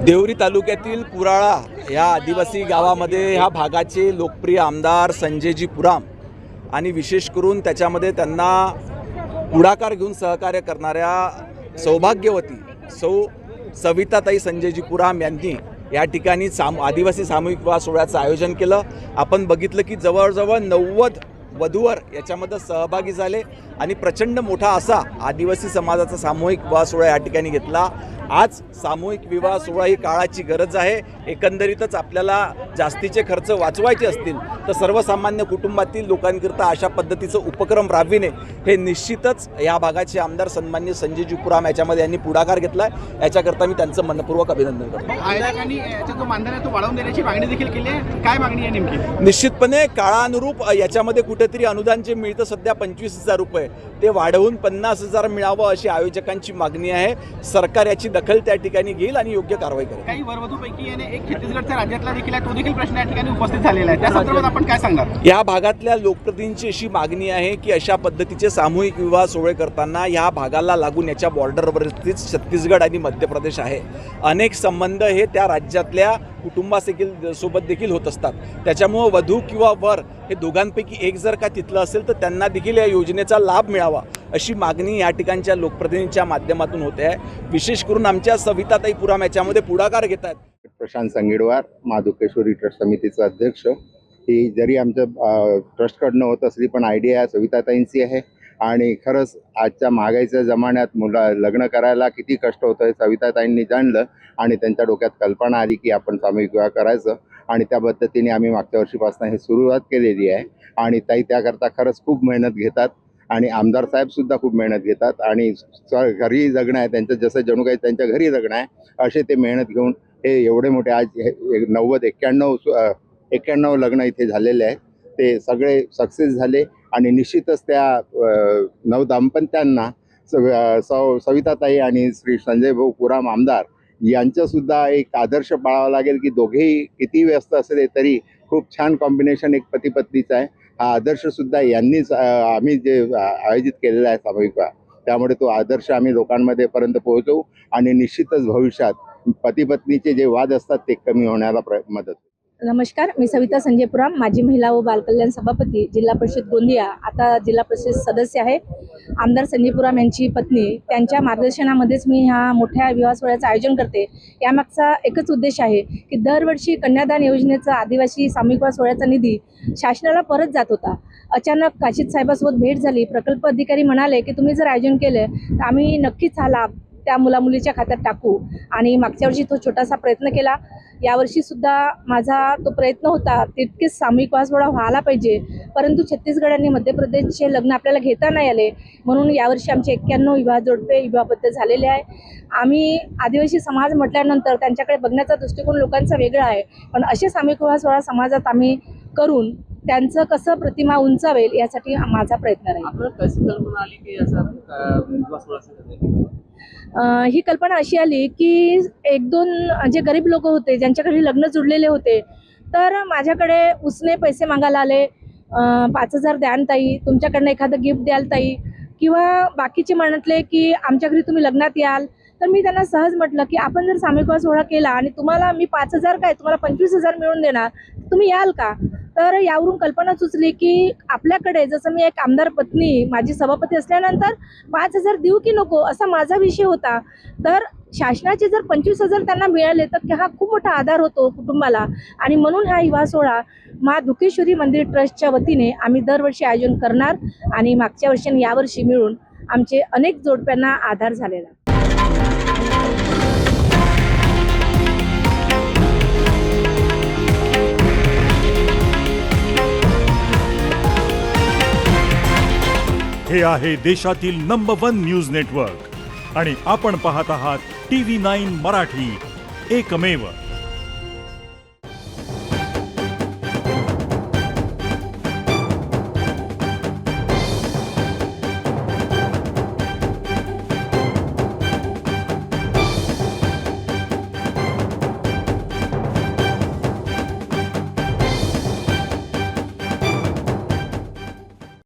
देवरी तालुक्यातील पुराळा या आदिवासी गावामध्ये ह्या भागाचे लोकप्रिय आमदार संजयजी पुराम आणि विशेष करून त्याच्यामध्ये त्यांना पुढाकार घेऊन सहकार्य करणाऱ्या सौभाग्यवती सविताताई संजयजी पुराम यांनी या ठिकाणी आदिवासी सामूहिक विवाह सोहळ्याचं आयोजन केलं। आपण बघितलं की जवळजवळ 90 वधूवर याच्यामध्ये सहभागी झाले आणि प्रचंड मोठा असा आदिवासी समाजाचा सामूहिक विवाह सोहळा या ठिकाणी घेतला। आज सामूहिक विवाह सोहळा ही काळाची गरज आहे। एकंदरीतच आपल्याला जास्तीचे खर्च वाचवायचे असतील तर सर्वसामान्य कुटुंबातील लोकांकरिता अशा पद्धतीचं उपक्रम राबविणे हे निश्चितच या भागाचे आमदार सन्माननीय संजयजी पुराम याच्यामध्ये यांनी पुढाकार घेतला आहे। याच्याकरता मी त्यांचं मनपूर्वक अभिनंदन करतो। आयोजकांनी याचा जो मानधन आहे तो वाढवून देण्याची मागणी देखील केली आहे। काय मागणी आहे नेमकी? निश्चितपणे काळानुरूप याच्यामध्ये कुठेतरी अनुदान जे मिळतं सध्या 25,000 रुपये ते वाढवून 50,000 मिळावं अशी आयोजकांची मागणी आहे। सरकार याची दखल त्या ठिकाणी घेईल आणि योग्य कारवाई करेल। काही वरवधूपैकी याने एक छत्तीसगडच्या राज्यातला देखील आहे, तो देखील प्रश्न या ठिकाणी उपस्थित झालेला आहे। त्या संदर्भात आपण काय सांगणार? या भागातल्या लोकप्रतिनिधींची अशी मागणी आहे की अशा पद्धतीचे सामूहिक विवाह सोहळे करताना या भागाला लागून याच्या बॉर्डरवरतीच छत्तीसगड आणि मध्य प्रदेश आहे। अनेक संबंध हे त्या राज्यातल्या कुटुंबासोबत देखील होत असतात। त्याच्यामुळं वधू किंवा वर हे दोघांपैकी एक जर का तिथलं असेल तर त्यांना देखील या योजनेचा लाभ मिळावा अशी मागणी या ठिकाणच्या लोकप्रतिनिधींच्या माध्यमातून होते आहे। विशेष करून आमच्या सविताताई पुराम याच्यामध्ये पुढाकार घेत आहेत। प्रशांत संगीडवार माधुकेश्वरी ट्रस्ट समितीचा अध्यक्ष। ही जरी आमचं ट्रस्टकडनं होत असली पण आयडिया सविताताईंची आहे आणि खरंच आजच्या महागाईच्या जमान्यात लग्न करायला किती कष्ट होतं हे सविताताईंनी जाणलं आणि त्यांच्या डोक्यात कल्पना आली की आपण सामूहिक विवाह करायचं आणि त्या पद्धतीने आम्ही मागच्या वर्षीपासून हे सुरुवात केलेली आहे। आणि ताई त्याकरता खरंच खूप मेहनत घेतात आणि आमदार साहेबसुद्धा खूप मेहनत घेतात आणि घरी जगणं आहे त्यांचं, जसं जणू काही त्यांच्या घरी जगणं आहे असे ते मेहनत घेऊन हे एवढे मोठे आज 91 लग्न इथे झालेले आहेत। ते सगळे सक्सेस झाले आणि निश्चितच त्या नवदाम्पत्यांना सविताताई आणि श्री संजय भाऊ पुराम आमदार यांचासुद्धा एक आदर्श पाळावा लागेल की दोघेही किती व्यस्त असले तरी खूप छान कॉम्बिनेशन एक पती पत्नीचा आहे। हा आदर्शसुद्धा यांनीच आम्ही जे आयोजित केलेला आहे सामूहिक विवाह, त्यामुळे तो आदर्श आम्ही लोकांमध्ये पर्यंत पोहोचवू आणि निश्चितच भविष्यात पती पत्नीचे जे वाद असतात ते कमी होण्याला मदत होईल। नमस्कार, मी सविता संजय पुराम, माजी महिला व बालकल्याण सभापती, जिल्हा परिषद गोंदिया, आता जिल्हा परिषद सदस्य आहे। आमदार संजय पुराम यांची पत्नी, त्यांच्या मार्गदर्शनामध्येच मी ह्या मोठ्या विवाह सोहळ्याचं आयोजन करते। यामागचा एकच उद्देश आहे की दरवर्षी कन्यादान योजनेचा आदिवासी सामूहिक विवाह सोहळ्याचा निधी शासनाला परत जात होता। अचानक काशीद साहेबासोबत भेट झाली। प्रकल्प अधिकारी म्हणाले की तुम्ही जर आयोजन केले तर आम्ही नक्कीच हा लाभ त्या मुलामुलीच्या खात्यात टाकू आणि मागच्या वर्षी तो छोटासा प्रयत्न केला। यावर्षीसुद्धा माझा तो प्रयत्न होता तितकेच सामूहिक विवाह सोहळा व्हायला पाहिजे, परंतु छत्तीसगड आणि मध्य प्रदेशचे लग्न आपल्याला घेता नाही आले, म्हणून यावर्षी आमचे 91 विवाह जोडपे विवाहबद्ध झालेले आहे। आम्ही आदिवासी समाज म्हटल्यानंतर त्यांच्याकडे बघण्याचा दृष्टिकोन लोकांचा वेगळा आहे, पण असे सामूहिक विवाह सोहळा समाजात आम्ही करून त्यांचं कसं प्रतिमा उंचावेल यासाठी माझा प्रयत्न राहील। ही कल्पना अशी आली की 1-2 जे गरीब लोक होते ज्यांच्याकडे लग्न जुळलेले होते, तर माझ्याकडे उसने पैसे मागायला आले, 5,000 द्याल ताई, तुमच्याकडनं एखादं गिफ्ट द्याल ताई, किंवा बाकीचे म्हणतले की आमच्या घरी तुम्ही लग्नात याल। तर मी त्यांना सहज म्हटलं की आपण जर सामूहिक विवाह सोहळा केला आणि तुम्हाला मी 5,000 काय तुम्हाला 25,000 मिळून देणार, तुम्ही याल का? तर यावरून कल्पना सुचली की आपल्याकडे जसं मी एक आमदार पत्नी, माझी सभापती असल्यानंतर 5,000 देऊ की नको असा माझा विषय होता। तर शासनाचे जर 25,000 त्यांना मिळाले तर हा खूप मोठा आधार होतो कुटुंबाला, आणि म्हणून हा विवाह सोहळा माधुकेश्वरी मंदिर ट्रस्टच्या वतीने आम्ही दरवर्षी आयोजन करणार आणि मागच्या वर्षी आणि यावर्षी मिळून आमचे अनेक जोडप्यांना आधार झालेला। हे आहे देशातील नंबर 1 न्यूज नेटवर्क आणि आपण पाहत आहात TV9 मराठी, एकमेव।